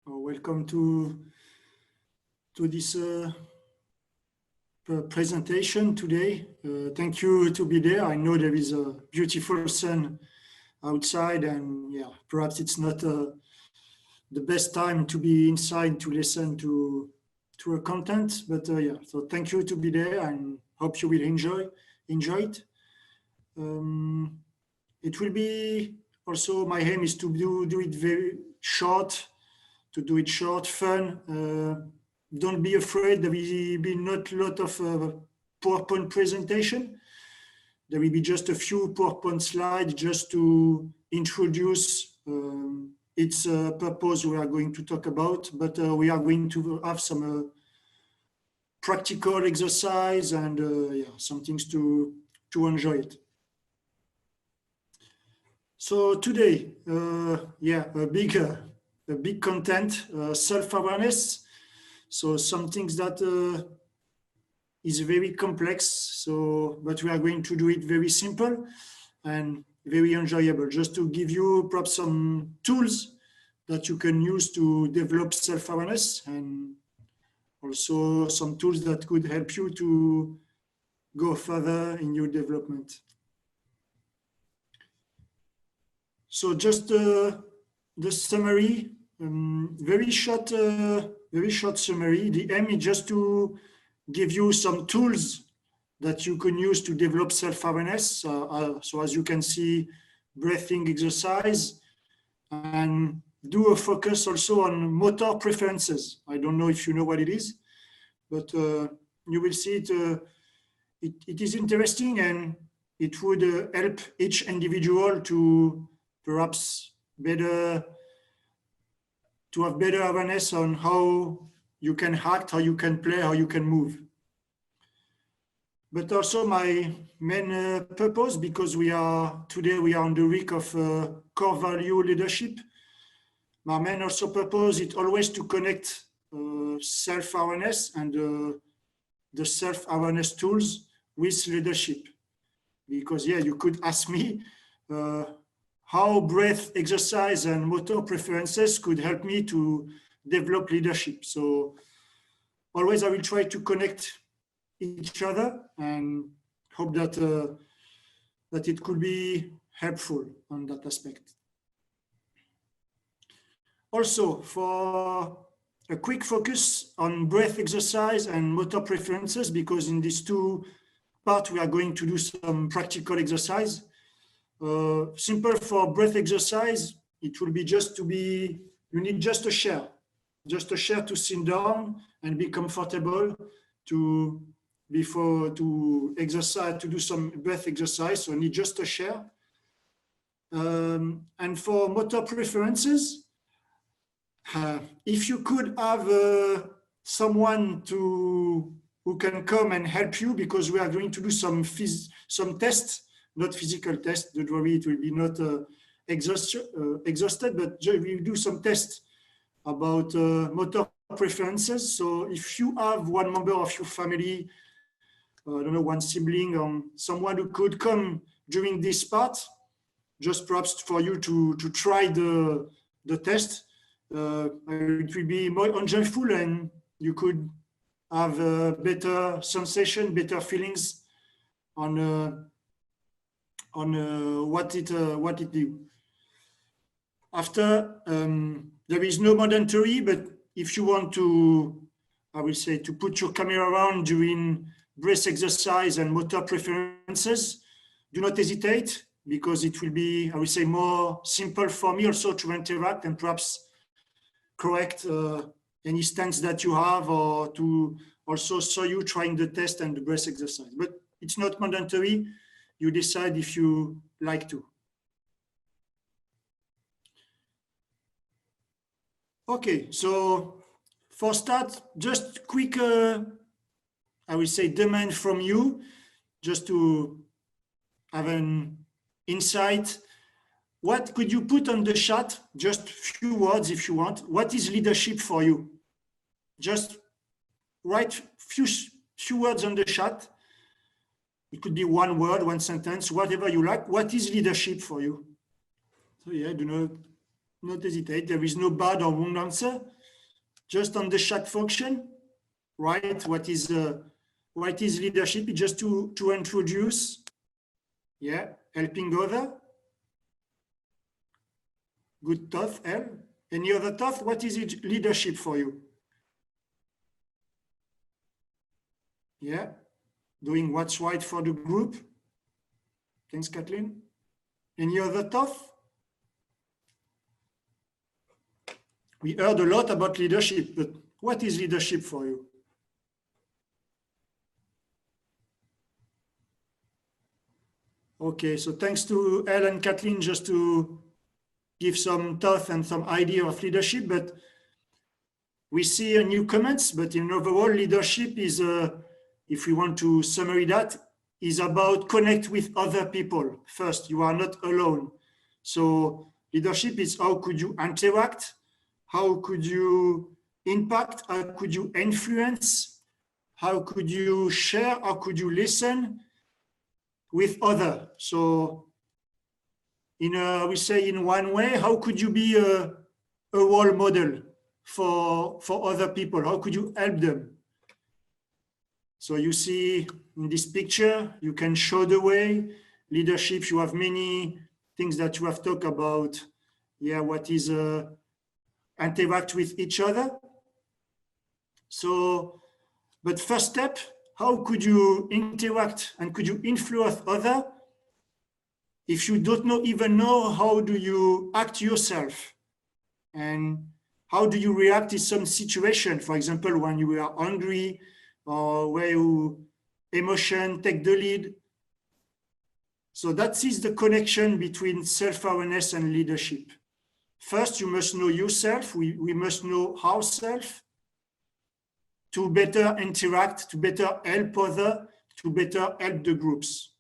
Welcome to this presentation today. Thank you to be there. I know there is a beautiful sun outside, and yeah, perhaps it's not the best time to be inside to listen to a content, but yeah. So thank you to be there, and hope you will enjoy it. It will be also my aim is to do it very short. To do it short, fun. Don't be afraid. There will be not a lot of PowerPoint presentation. There will be just a few PowerPoint slides just to introduce its purpose we are going to talk about. But we are going to have some practical exercise and yeah, some things to enjoy it. So today, yeah, a big content, self-awareness. So some things that is very complex. So, but we are going to do it very simple and very enjoyable. Just to give you perhaps some tools that you can use to develop self-awareness, and also some tools that could help you to go further in your development. So just the summary, very short summary. The aim is just to give you some tools that you can use to develop self-awareness. So as you can see, breathing exercise, and do a focus also on motor preferences. I don't know if you know what it is, but you will see it. It is interesting, and it would help each individual to perhaps to have better awareness on how you can act, how you can play, how you can move. But also my main purpose, because today we are on the week of core value leadership. My main also purpose is always to connect self-awareness and the self-awareness tools with leadership. Because yeah, you could ask me, how breath exercise and motor preferences could help me to develop leadership. So always I will try to connect each other and hope that that it could be helpful on that aspect. Also, for a quick focus on breath exercise and motor preferences, because in these two parts we are going to do some practical exercise. Simple for breath exercise, it will be you need just a chair to sit down and be comfortable to exercise, to do some breath exercise. So you need just a chair. And for motor preferences, if you could have someone who can come and help you, because we are going to do some tests. Not physical test, don't worry, it will be not exhausted, but we do some tests about motor preferences. So if you have one member of your family, I don't know, one sibling or someone who could come during this part, just perhaps for you to try the test, it will be more enjoyable, and you could have a better sensation, better feelings on what it do. After, there is no mandatory, but if you want to, I will say, to put your camera around during breath exercise and motor preferences, do not hesitate, because it will be, I will say, more simple for me also to interact and perhaps correct any stance that you have, or to also show you trying the test and the breath exercise. But it's not mandatory. You decide if you like to. Okay, so for start, just quick, I will say, demand from you, just to have an insight. What could you put on the chat? Just few words if you want. What is leadership for you? Just write few words on the chat. It could be one word, one sentence, whatever you like. What is leadership for you? So yeah, do not not hesitate. There is no bad or wrong answer. Just on the chat function, right? What is leadership? It's just to introduce, yeah, helping other. Good thought, L. Any other thought? What is leadership for you? Yeah, doing what's right for the group. Thanks, Kathleen. Any other thought? We heard a lot about leadership, but what is leadership for you? Okay, so thanks to Elle and Kathleen just to give some thought and some idea of leadership, but we see new comments, but in overall leadership is, if we want to summarize that, is about connect with other people. First, you are not alone. So leadership is how could you interact? How could you impact? How could you influence? How could you share? How could you listen with others? So we say in one way, how could you be a role model for other people? How could you help them? So you see in this picture, you can show the way. Leadership, you have many things that you have talked about. Yeah, what is interact with each other. So, but first step, how could you interact and could you influence other if you don't even know how do you act yourself? And how do you react in some situation? For example, when you are angry, or where you emotion take the lead. So that is the connection between self-awareness and leadership. First, you must know yourself. We must know ourselves to better interact, to better help others, to better help the groups.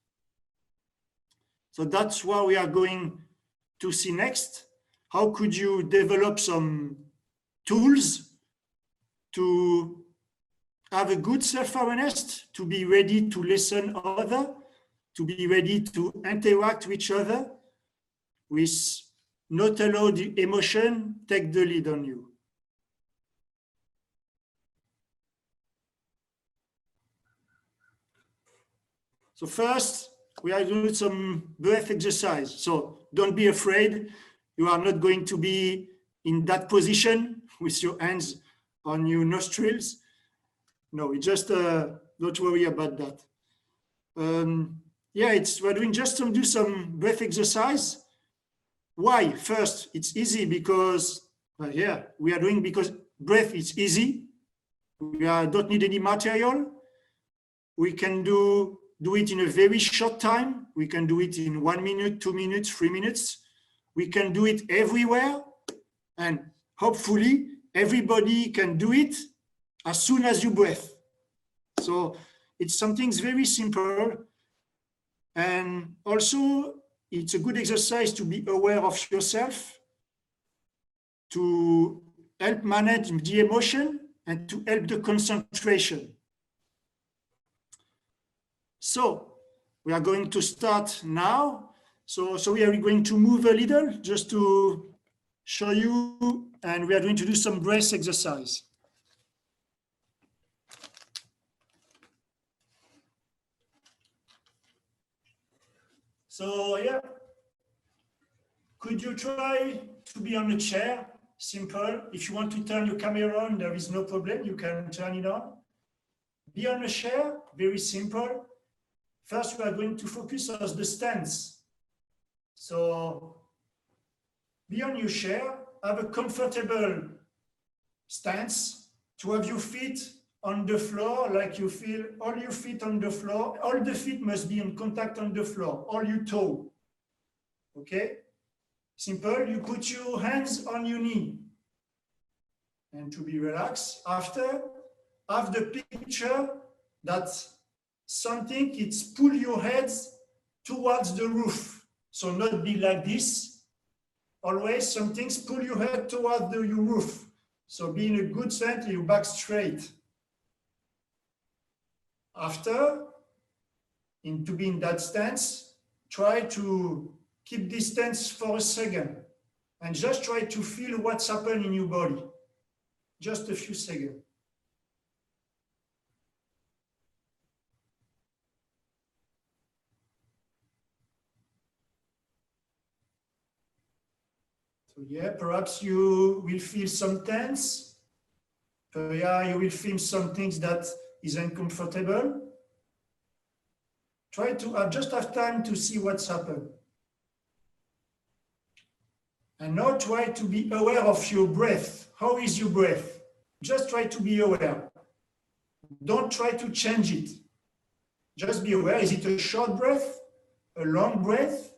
So that's what we are going to see next. How could you develop some tools to have a good self-awareness, to be ready to listen other, to be ready to interact with each other, with not allow the emotion take the lead on you. So first, we are doing some breath exercise. So don't be afraid. You are not going to be in that position with your hands on your nostrils. No, it's just don't worry about that. Yeah, we're doing just do some breath exercise. Why? First, it's easy because we are doing because breath is easy. We don't need any material. We can do it in a very short time. We can do it in 1 minute, 2 minutes, 3 minutes. We can do it everywhere, and hopefully everybody can do it as soon as you breathe. So it's something very simple. And also it's a good exercise to be aware of yourself, to help manage the emotion and to help the concentration. So we are going to start now. So we are going to move a little just to show you, and we are going to do some breath exercise. So yeah, could you try to be on a chair? Simple. If you want to turn your camera on, there is no problem. You can turn it on. Be on a chair, very simple. First, we are going to focus on the stance. So be on your chair, have a comfortable stance, to have your feet on the floor, like you feel all your feet on the floor. All the feet must be in contact on the floor, all your toe. Okay? Simple. You put your hands on your knee. And to be relaxed. After, have the picture that something, it's pull your heads towards the roof. So not be like this. Always some things pull your head towards your roof. So be in a good stance, your back straight. After, to be in that stance, try to keep distance for a second and just try to feel what's happened in your body. Just a few seconds. So yeah, perhaps you will feel some tense. Yeah, you will feel some things that is uncomfortable. Try to just have time to see what's happened. And now try to be aware of your breath. How is your breath? Just try to be aware. Don't try to change it. Just be aware. Is it a short breath? A long breath?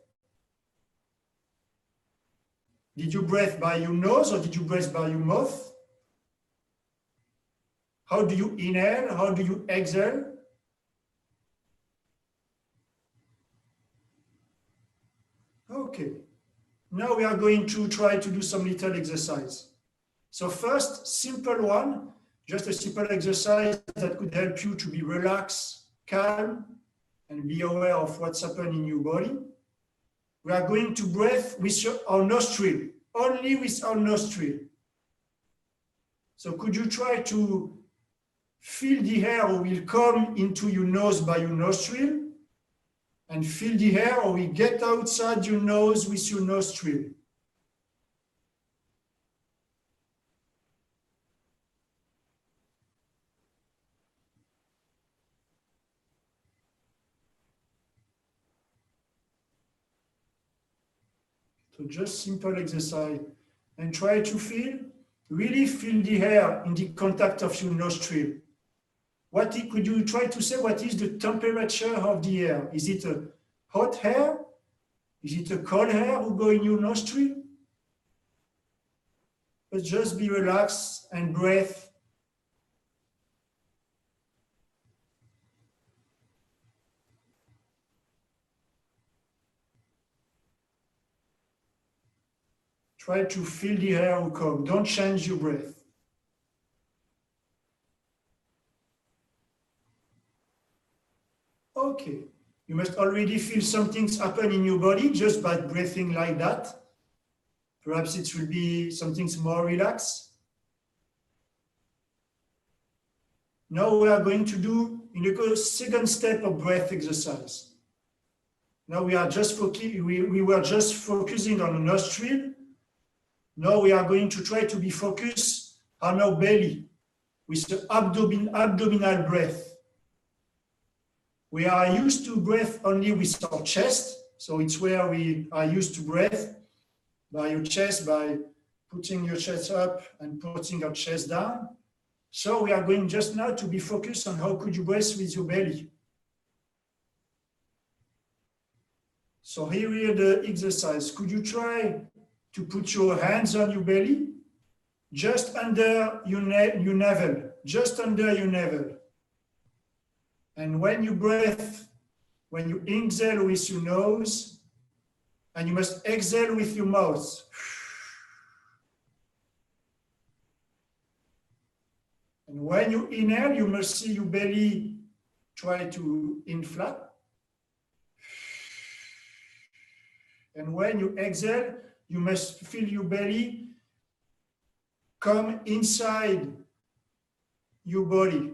Did you breathe by your nose or did you breathe by your mouth? How do you inhale? How do you exhale? Okay. Now we are going to try to do some little exercise. So first, simple one, just a simple exercise that could help you to be relaxed, calm, and be aware of what's happening in your body. We are going to breathe with our nostril, only with our nostril. So could you try to feel the air will come into your nose by your nostril, and feel the air or we get outside your nose with your nostril. So just simple exercise. And try to really feel the air in the contact of your nostril. Could you try to say what is the temperature of the air? Is it a hot air? Is it a cold air who go in your nostril? But just be relaxed and breathe. Try to feel the air who come. Don't change your breath. Okay, you must already feel something's happen in your body just by breathing like that. Perhaps it will be something more relaxed. Now we are going to do in the second step of breath exercise. Now we are just we were just focusing on the nostril. Now we are going to try to be focused on our belly with the abdominal breath. We are used to breathe only with our chest, so it's where we are used to breathe by your chest, by putting your chest up and putting your chest down. So we are going just now to be focused on how could you breathe with your belly. So here we are the exercise. Could you try to put your hands on your belly, just under your navel, just under your navel. And when you breathe, when you inhale with your nose, and you must exhale with your mouth. And when you inhale, you must see your belly try to inflate. And when you exhale, you must feel your belly come inside your body.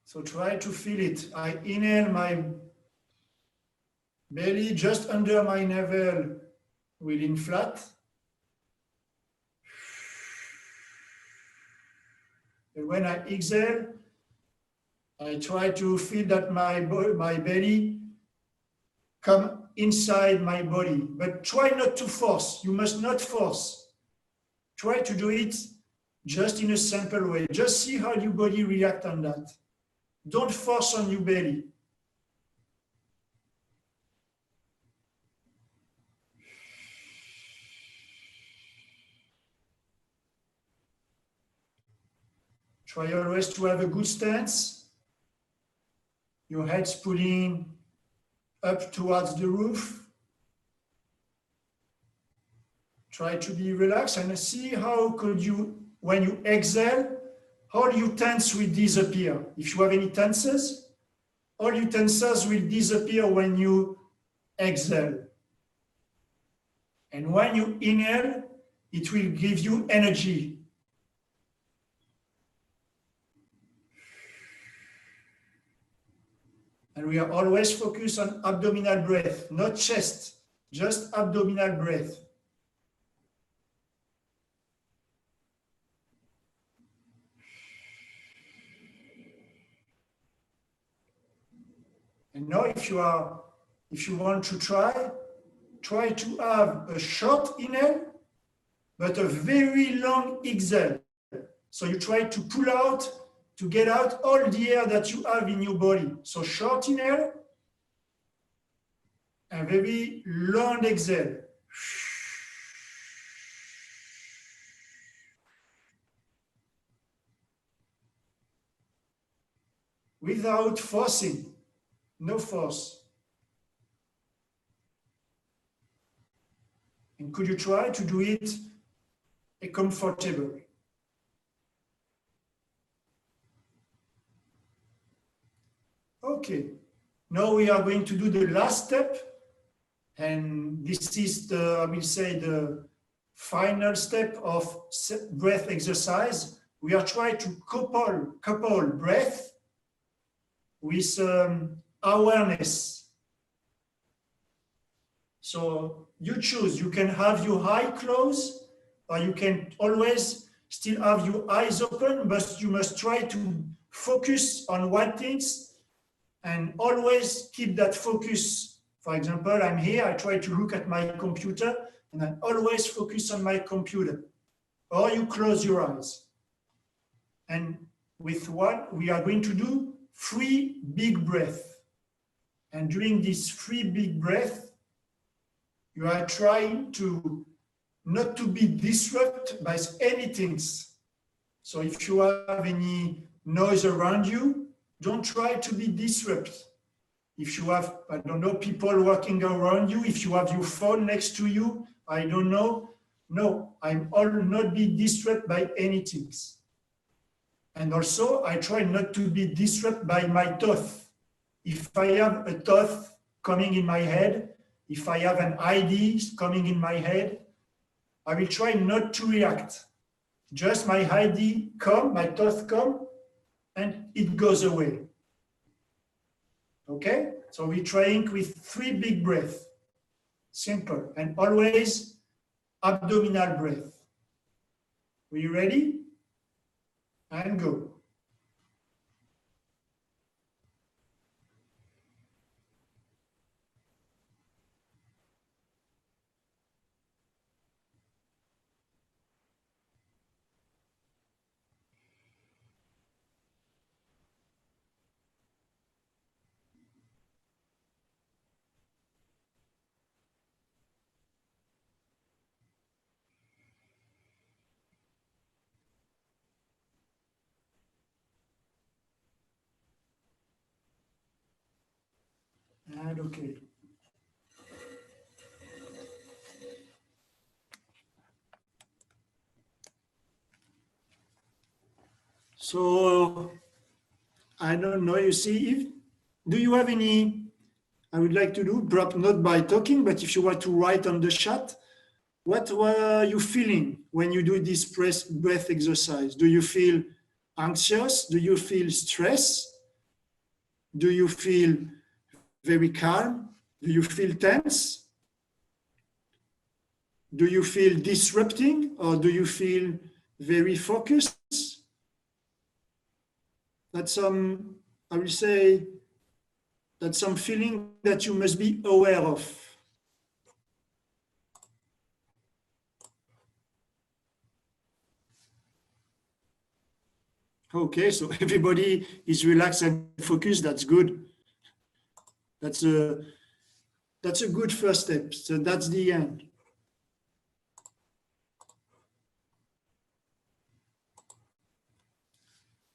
So try to feel it. I inhale, my belly just under my navel will inflate. And when I exhale, I try to feel that my belly come inside my body. But try not to force. You must not force. Try to do it just in a simple way. Just see how your body reacts on that. Don't force on your belly. Try always to have a good stance. Your head's pulling up towards the roof. Try to be relaxed and see how could you, when you exhale, all your tense will disappear. If you have any tenses, all your tenses will disappear when you exhale. And when you inhale, it will give you energy. And we are always focused on abdominal breath, not chest, just abdominal breath. And now if you want to try to have a short inhale, but a very long exhale. So you try to pull out, to get out all the air that you have in your body. So short inhale and very long exhale. Without forcing, no force. And could you try to do it comfortably? Okay, now we are going to do the last step, and this is the, I will say, the final step of breath exercise. We are trying to couple breath with awareness. So you choose, you can have your eyes closed, or you can always still have your eyes open, but you must try to focus on one thing and always keep that focus. For example, I'm here, I try to look at my computer and I always focus on my computer. Or you close your eyes. And with what we are going to do, 3 big breaths. And during these 3 big breaths, you are trying to not to be disrupted by anything. So if you have any noise around you, don't try to be disrupted. If you have, I don't know, people working around you, if you have your phone next to you, I don't know. No, I'll not be disrupted by anything. And also, I try not to be disrupted by my thought. If I have a thought coming in my head, if I have an idea coming in my head, I will try not to react. Just my idea come, my thought come, and it goes away. Okay? So we're trying with 3 big breaths. Simple. And always abdominal breath. Are you ready? And go. And okay. So I don't know, you see, do you have any, I would like to do, perhaps not by talking, but if you want to write on the chat, what were you feeling when you do this breath exercise? Do you feel anxious? Do you feel stress? Do you feel very calm? Do you feel tense? Do you feel disrupting, or do you feel very focused? That's some, I will say, that's some feeling that you must be aware of. Okay, so everybody is relaxed and focused. That's good. That's a good first step. So that's the end.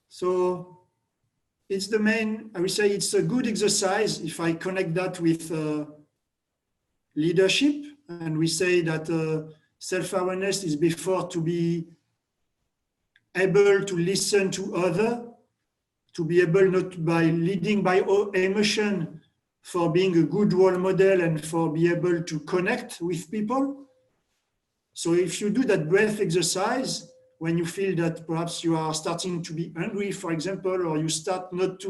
So it's the main, I would say it's a good exercise if I connect that with leadership, and we say that self-awareness is before to be able to listen to others, to be able not by leading by emotion, for being a good role model and for be able to connect with people. So if you do that breath exercise, when you feel that perhaps you are starting to be hungry, for example, or you start not to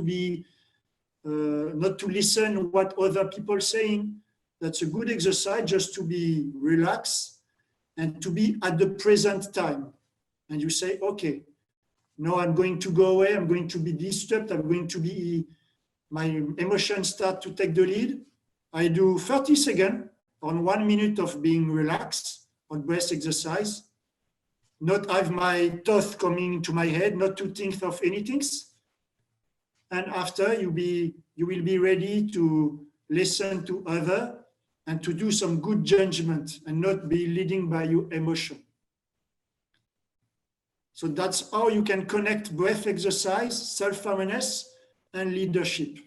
listen what other people are saying, that's a good exercise just to be relaxed and to be at the present time. And you say, okay, now I'm going to go away, I'm going to be disturbed, my emotions start to take the lead. I do 30 seconds on 1 minute of being relaxed on breath exercise, not have my thoughts coming into my head, not to think of anything. And after you will be ready to listen to others and to do some good judgment and not be leading by your emotion. So that's how you can connect breath exercise, self-awareness, and leadership.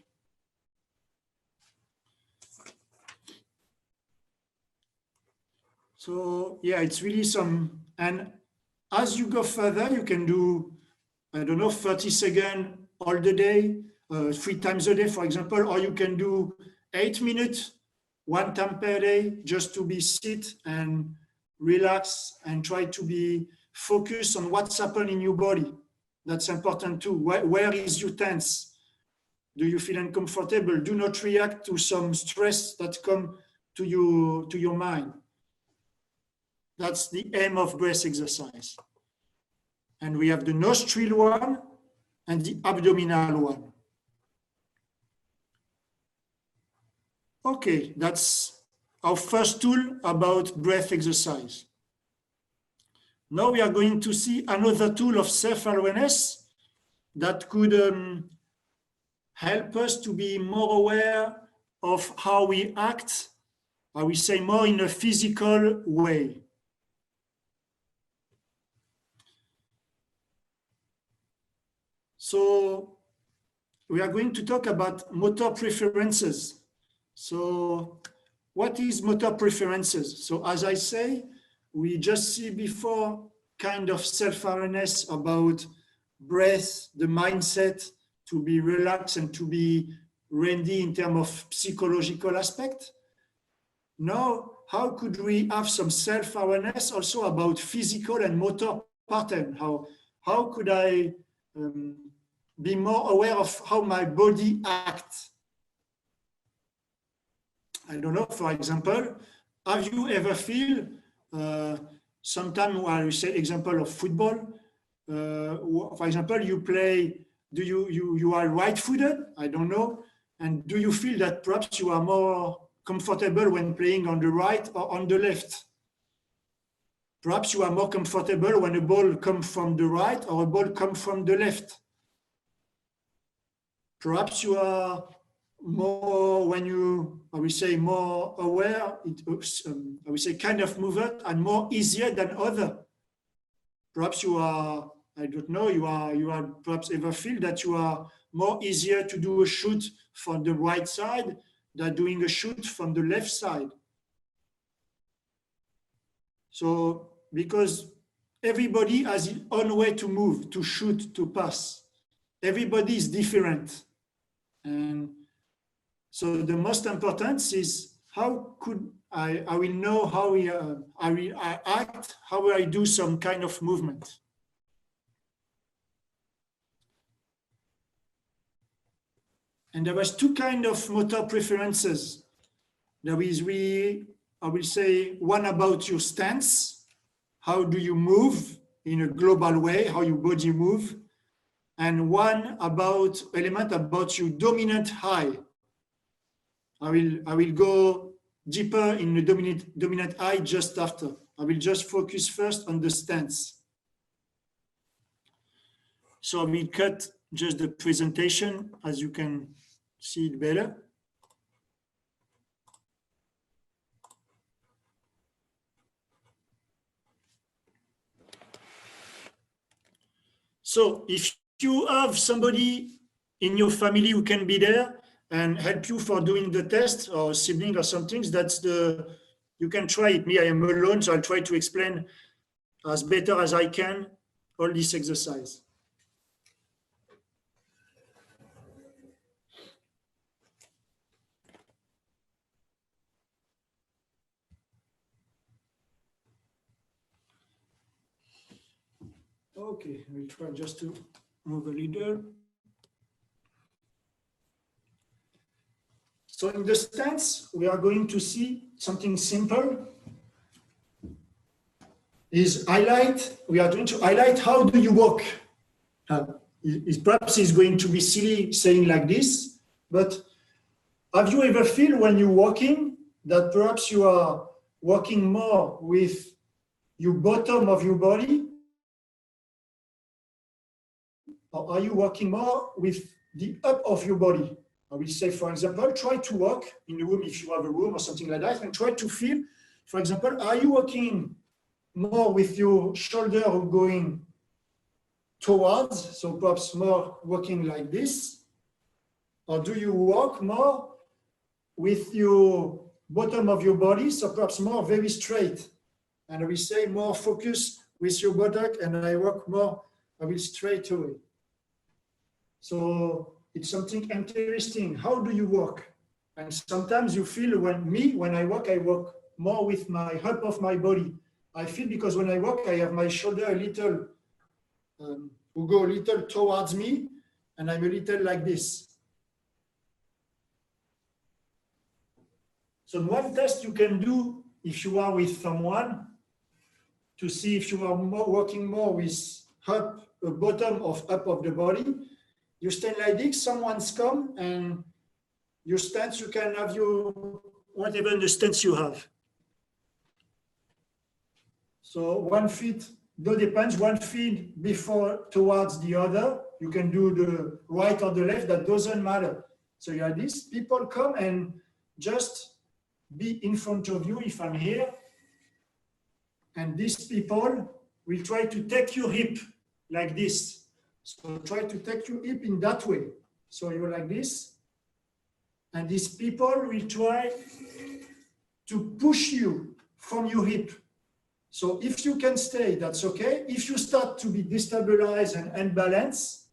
So yeah, it's really and as you go further, you can do, 30 seconds all the day, 3 times a day, for example, or you can do 8 minutes, 1 time per day, just to be sit and relax and try to be focused on what's happening in your body. That's important too. Where is your tense? Do you feel uncomfortable? Do not react to some stress that come to your mind. That's the aim of breath exercise. And we have the nostril one and the abdominal one. Okay, that's our first tool about breath exercise. Now we are going to see another tool of self-awareness that could help us to be more aware of how we act, I will say more in a physical way. So we are going to talk about motor preferences. So what is motor preferences? So as I say, we just see before kind of self-awareness about breath, the mindset, to be relaxed and to be ready in terms of psychological aspect. Now, how could we have some self-awareness also about physical and motor pattern? How could I be more aware of how my body acts? I don't know, for example, have you ever feel sometime when we say example of football, for example, you play, you are right-footed, I don't know, and do you feel that perhaps you are more comfortable when playing on the right or on the left? Perhaps you are more comfortable when a ball comes from the right or a ball comes from the left. Perhaps you are more, when you, I will say, more aware, I will say kind of movement and more easier than other. Perhaps you are, I don't know, you are perhaps ever feel that you are more easier to do a shoot from the right side than doing a shoot from the left side. So, because everybody has his own way to move, to shoot, to pass. Everybody is different. And so the most important is how could I will know how I act, how will I do some kind of movement. And there was 2 kinds of motor preferences. There is really, I will say, one about your stance. How do you move in a global way, how your body move. And one element about your dominant eye. I will go deeper in the dominant eye just after. I will just focus first on the stance. So I will cut just the presentation as you can see it better. So if you have somebody in your family who can be there and help you for doing the test, or sibling or something, you can try it. Me, I am alone, so I'll try to explain as better as I can all this exercise. Okay, we'll try just to move a little. So in the stance, we are going to see something simple. We are going to highlight how do you walk. Perhaps it's going to be silly saying like this, but have you ever feel when you're walking that perhaps you are walking more with your bottom of your body? Or are you walking more with the up of your body? I will say, for example, try to walk in the room if you have a room or something like that, and try to feel, for example, are you walking more with your shoulder going towards, so perhaps more walking like this? Or do you walk more with your bottom of your body, so perhaps more very straight? And we say more focus with your buttock, and I walk more, I will straight away. So it's something interesting. How do you walk? And sometimes you feel when I walk more with my up of my body. I feel because when I walk, I have my shoulder a little, will go a little towards me, and I'm a little like this. So one test you can do if you are with someone to see if you are walking more with bottom of up of the body. You stand like this, someone's come, and your stance, you can have whatever the stance you have. So 1 feet, though depends, 1 feet before towards the other. You can do the right or the left, that doesn't matter. So you have this, people come and just be in front of you if I'm here. And these people will try to take your hip like this. So try to take your hip in that way. So you're like this. And these people will try to push you from your hip. So if you can stay, that's okay. If you start to be destabilized and unbalanced,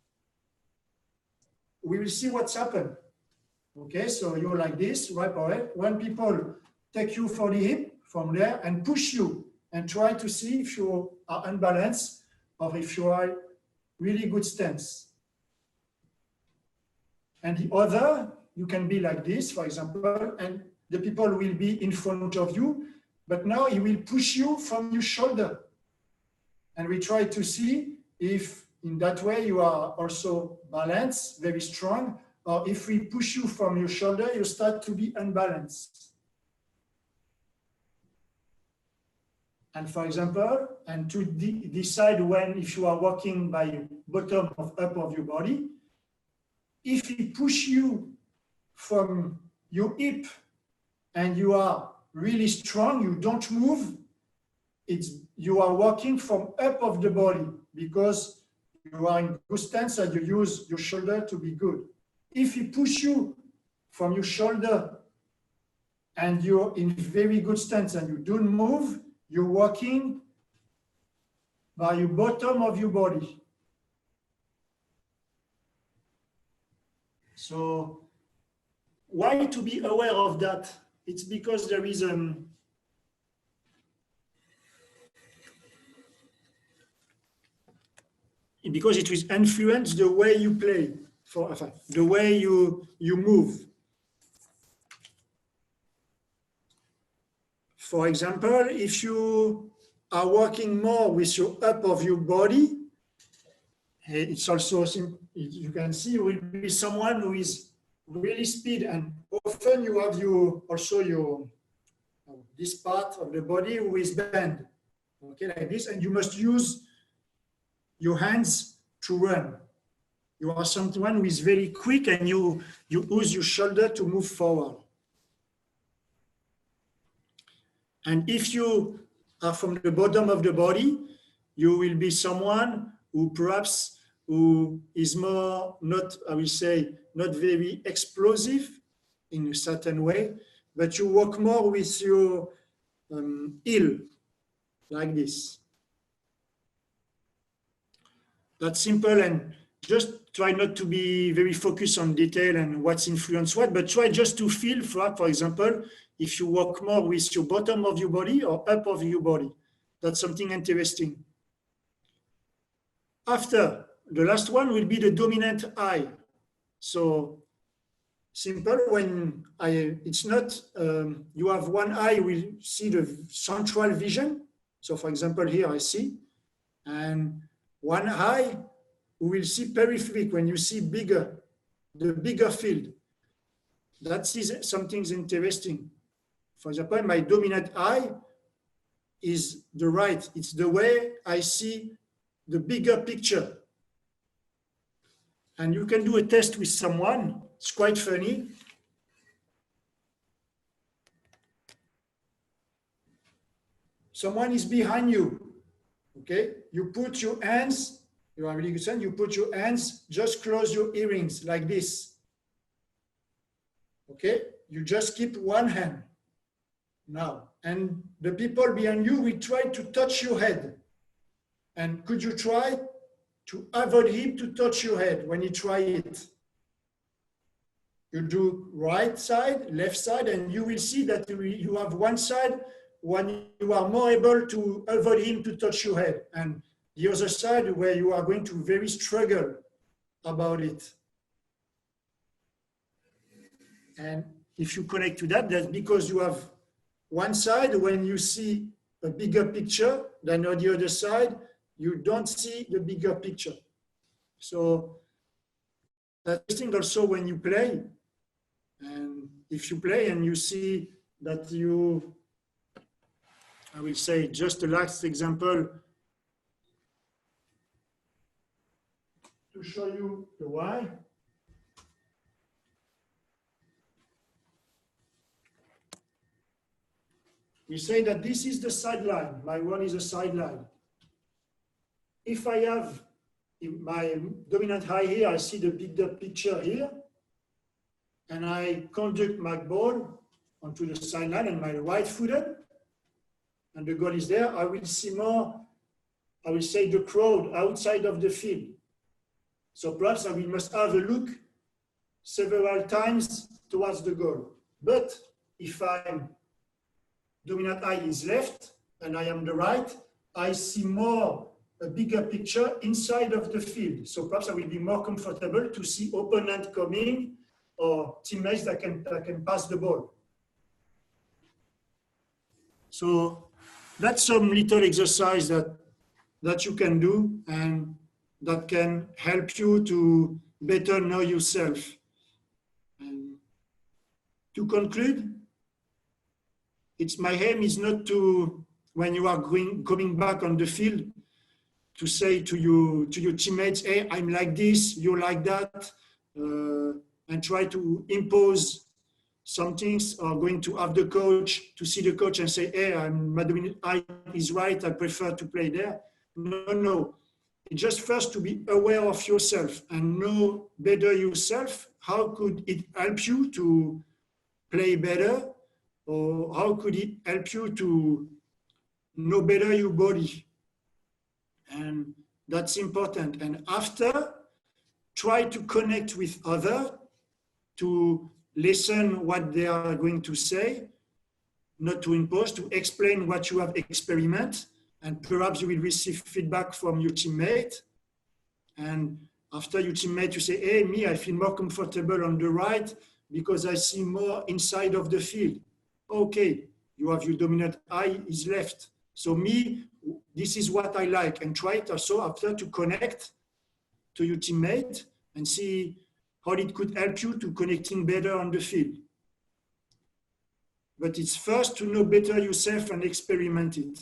we will see what's happened. Okay, so you're like this, right away. When people take you for the hip from there and push you and try to see if you are unbalanced or if you are really good stance. And the other, you can be like this, for example, and the people will be in front of you, but now he will push you from your shoulder. And we try to see if in that way you are also balanced, very strong, or if we push you from your shoulder, you start to be unbalanced. And for example, and to decide if you are walking by bottom of up of your body, if he push you from your hip and you are really strong, you don't move, you are walking from up of the body because you are in good stance and you use your shoulder to be good. If he push you from your shoulder and you're in very good stance and you don't move, you're walking by your bottom of your body. So why to be aware of that? It's because there is because it will influence the way you play, the way you move. For example, if you are working more with your up of your body, it's also, you can see, you will be someone who is really speed, and often you have this part of the body who is bent, okay, like this, and you must use your hands to run. You are someone who is very quick, and you use your shoulder to move forward. And if you are from the bottom of the body, you will be someone who is more, not very explosive in a certain way, but you walk more with your heel, like this. That's simple, and just try not to be very focused on detail and what's influenced what, but try just to feel, for example, if you walk more with your bottom of your body or up of your body. That's something interesting. After, the last one will be the dominant eye. So simple, when it's not, you have one eye will see the central vision. So for example, here I see, and one eye will see peripheric when you see bigger, the bigger field. That is something interesting. For example, my dominant eye is the right. It's the way I see the bigger picture. And you can do a test with someone. It's quite funny. Someone is behind you, okay? You put your hands, you are really good son, you put your hands, just close your earrings like this. Okay? You just keep one hand now. And the people behind you will try to touch your head. And could you try to avoid him to touch your head when you try it? You do right side, left side, and you will see that you have one side when you are more able to avoid him to touch your head, and the other side where you are going to very struggle about it. And if you connect to that, that's because you have one side when you see a bigger picture than on the other side, you don't see the bigger picture. So that's interesting also when you play. And if you play and you see that you, I will say just the last example to show you the why. We say that this is the sideline. My one is a sideline. If I have my dominant eye here, I see the bigger picture here, and I conduct my ball onto the sideline and my right footed, and the goal is there, I will see more, I will say the crowd outside of the field. So perhaps I must have a look several times towards the goal. But if I'm dominant eye is left and I am the right, I see more a bigger picture inside of the field. So perhaps I will be more comfortable to see opponent coming or teammates that can pass the ball. So that's some little exercise that you can do and that can help you to better know yourself. And to conclude, my aim is not to, when you are coming back on the field, to say to your teammates, hey, I'm like this, you're like that, and try to impose some things, or going to have the coach, to see the coach and say, hey, my dominant eye is right, I prefer to play there. No. It's just first to be aware of yourself and know better yourself. How could it help you to play better? Or how could it help you to know better your body? And that's important. And after, try to connect with others, to listen what they are going to say, not to impose, to explain what you have experienced, and perhaps you will receive feedback from your teammate. And after your teammate, you say, hey, me, I feel more comfortable on the right because I see more inside of the field. Okay, you have your dominant eye is left. So me, this is what I like, and try it also after to connect to your teammate and see how it could help you to connecting better on the field. But it's first to know better yourself and experiment it.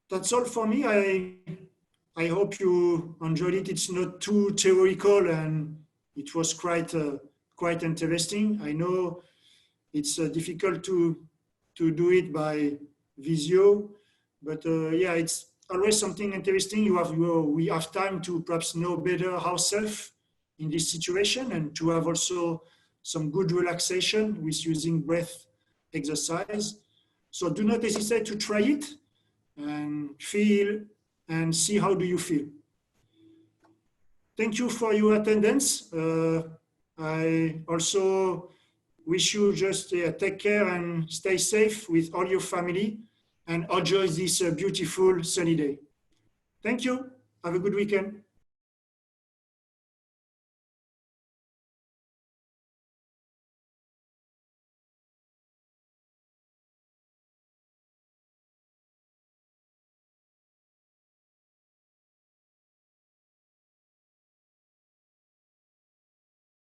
That's all for me. I hope you enjoyed it. It's not too theoretical and it was quite interesting. I know it's difficult to do it by Visio, but yeah, it's always something interesting. We have time to perhaps know better ourselves in this situation and to have also some good relaxation with using breath exercise. So do not hesitate to try it and feel and see how do you feel. Thank you for your attendance. I also wish you just take care and stay safe with all your family. and enjoy this beautiful sunny day. Thank you. Have a good weekend.